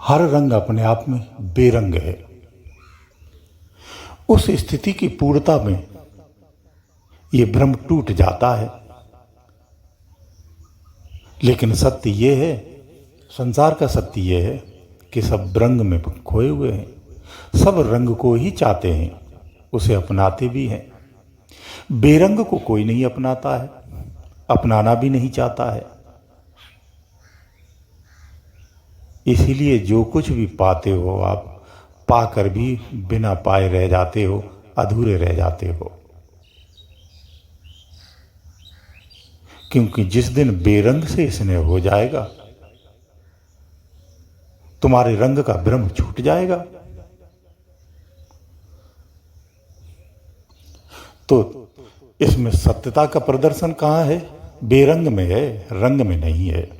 हर रंग अपने आप में बेरंग है। उस स्थिति की पूर्णता में ये भ्रम टूट जाता है। लेकिन सत्य ये है, संसार का सत्य ये है कि सब रंग में खोए हुए हैं। सब रंग को ही चाहते हैं, उसे अपनाते भी हैं। बेरंग को कोई नहीं अपनाता है, अपनाना भी नहीं चाहता है। इसीलिए जो कुछ भी पाते हो आप, पाकर भी बिना पाए रह जाते हो, अधूरे रह जाते हो। क्योंकि जिस दिन बेरंग से स्नेह हो जाएगा, तुम्हारे रंग का भ्रम छूट जाएगा। तो इसमें सत्यता का प्रदर्शन कहाँ है? बेरंग में है, रंग में नहीं है।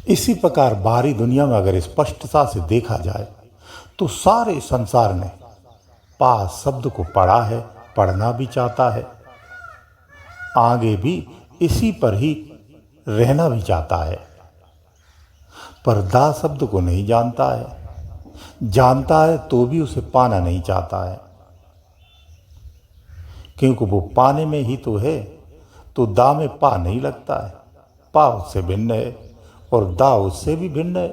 इसी प्रकार बाहरी दुनिया में अगर स्पष्टता से देखा जाए तो सारे संसार ने पा शब्द को पढ़ा है, पढ़ना भी चाहता है, आगे भी इसी पर ही रहना भी चाहता है। पर दा शब्द को नहीं जानता है, जानता है तो भी उसे पाना नहीं चाहता है। क्योंकि वो पाने में ही तो है, तो दा में पा नहीं लगता है। पा उससे भिन्न है और दा उससे भी भिन्न है।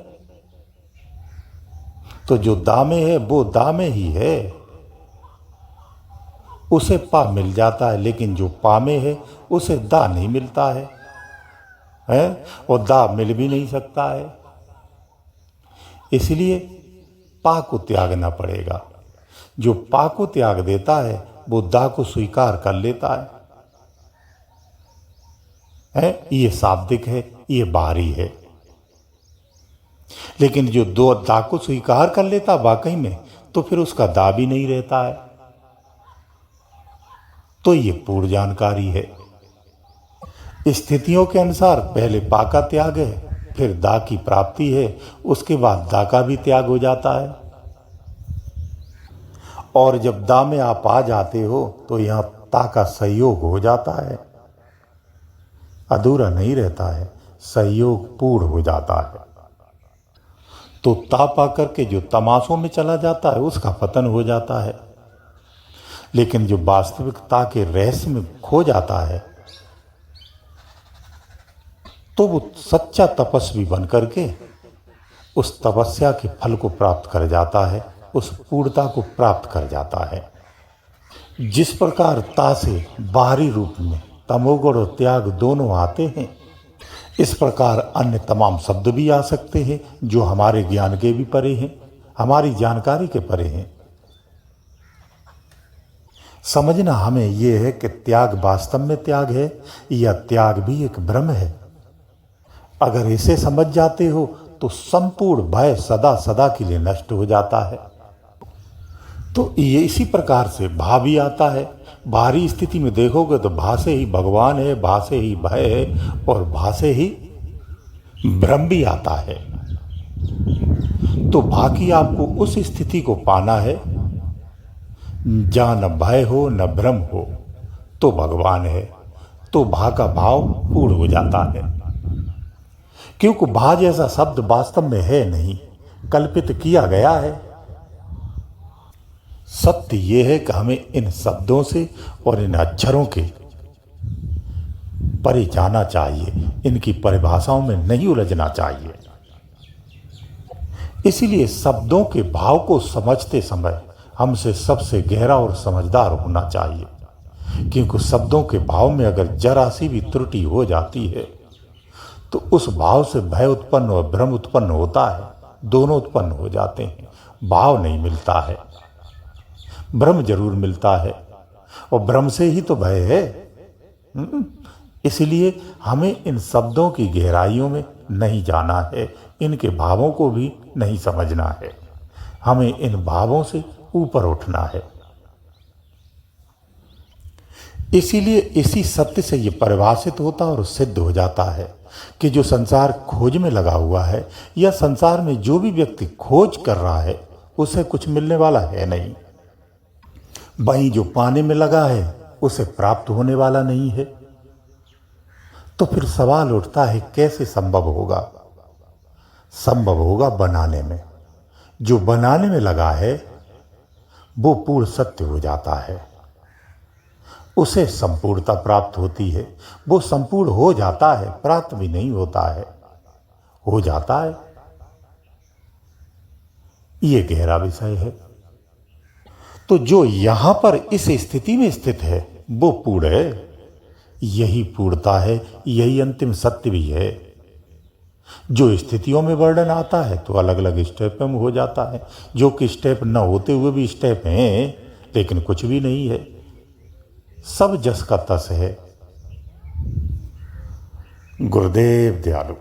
तो जो दा में है वो दा में ही है, उसे पा मिल जाता है। लेकिन जो पा में है उसे दा नहीं मिलता है, और दा मिल भी नहीं सकता है। इसलिए पा को त्यागना पड़ेगा। जो पा को त्याग देता है वो दा को स्वीकार कर लेता है। ये शाब्दिक है, ये बाहरी है। लेकिन जो दो दा को स्वीकार कर लेता वाकई में, तो फिर उसका दा भी नहीं रहता है। तो ये पूर्ण जानकारी है। स्थितियों के अनुसार पहले पा का त्याग है, फिर दा की प्राप्ति है, उसके बाद दा का भी त्याग हो जाता है। और जब दा में आप आ जाते हो तो यहां ता का सहयोग हो जाता है, अधूरा नहीं रहता है, सहयोग पूर्ण हो जाता है। तो ता पा करके जो तमाशों में चला जाता है उसका पतन हो जाता है। लेकिन जो वास्तविकता के रहस्य में खो जाता है तो वो सच्चा तपस्वी बन करके उस तपस्या के फल को प्राप्त कर जाता है, उस पूर्णता को प्राप्त कर जाता है। जिस प्रकार ता से बाहरी रूप में तमोगुण और त्याग दोनों आते हैं, इस प्रकार अन्य तमाम शब्द भी आ सकते हैं जो हमारे ज्ञान के भी परे हैं, हमारी जानकारी के परे हैं। समझना हमें यह है कि त्याग वास्तव में त्याग है या त्याग भी एक भ्रम है। अगर इसे समझ जाते हो तो संपूर्ण भय सदा सदा के लिए नष्ट हो जाता है। तो ये इसी प्रकार से भा भी आता है। बाहरी स्थिति में देखोगे तो भा से ही भगवान है, भा से ही भय है और भा से ही भ्रम भी आता है। तो भा की आपको उस स्थिति को पाना है जहां न भय हो न भ्रम हो, तो भगवान है। तो भा का भाव पूर्ण हो जाता है। क्योंकि भा जैसा शब्द वास्तव में है नहीं, कल्पित किया गया है। सत्य यह है कि हमें इन शब्दों से और इन अक्षरों के परे जाना चाहिए, इनकी परिभाषाओं में नहीं उलझना चाहिए। इसीलिए शब्दों के भाव को समझते समय हमसे सबसे गहरा और समझदार होना चाहिए। क्योंकि शब्दों के भाव में अगर जरा सी भी त्रुटि हो जाती है तो उस भाव से भय उत्पन्न और भ्रम उत्पन्न होता है, दोनों उत्पन्न हो जाते हैं। भाव नहीं मिलता है, भ्रम जरूर मिलता है, और भ्रम से ही तो भय है। इसलिए हमें इन शब्दों की गहराइयों में नहीं जाना है, इनके भावों को भी नहीं समझना है। हमें इन भावों से ऊपर उठना है। इसीलिए इसी सत्य से ये परिभाषित होता और सिद्ध हो जाता है कि जो संसार खोज में लगा हुआ है या संसार में जो भी व्यक्ति खोज कर रहा है उसे कुछ मिलने वाला है नहीं। वहीं जो पाने में लगा है उसे प्राप्त होने वाला नहीं है। तो फिर सवाल उठता है कैसे संभव होगा? संभव होगा बनाने में। जो बनाने में लगा है वो पूर्ण सत्य हो जाता है, उसे संपूर्णता प्राप्त होती है। वो संपूर्ण हो जाता है, प्राप्त भी नहीं होता है, हो जाता है। ये गहरा विषय है। तो जो यहां पर इस स्थिति में स्थित है वो पूर्ण है। यही पूर्णता है, यही अंतिम सत्य भी है। जो स्थितियों में वर्णन आता है तो अलग अलग स्टेप में हो जाता है, जो कि स्टेप न होते हुए भी स्टेप हैं, लेकिन कुछ भी नहीं है, सब जस का तस है। गुरुदेव दयालु।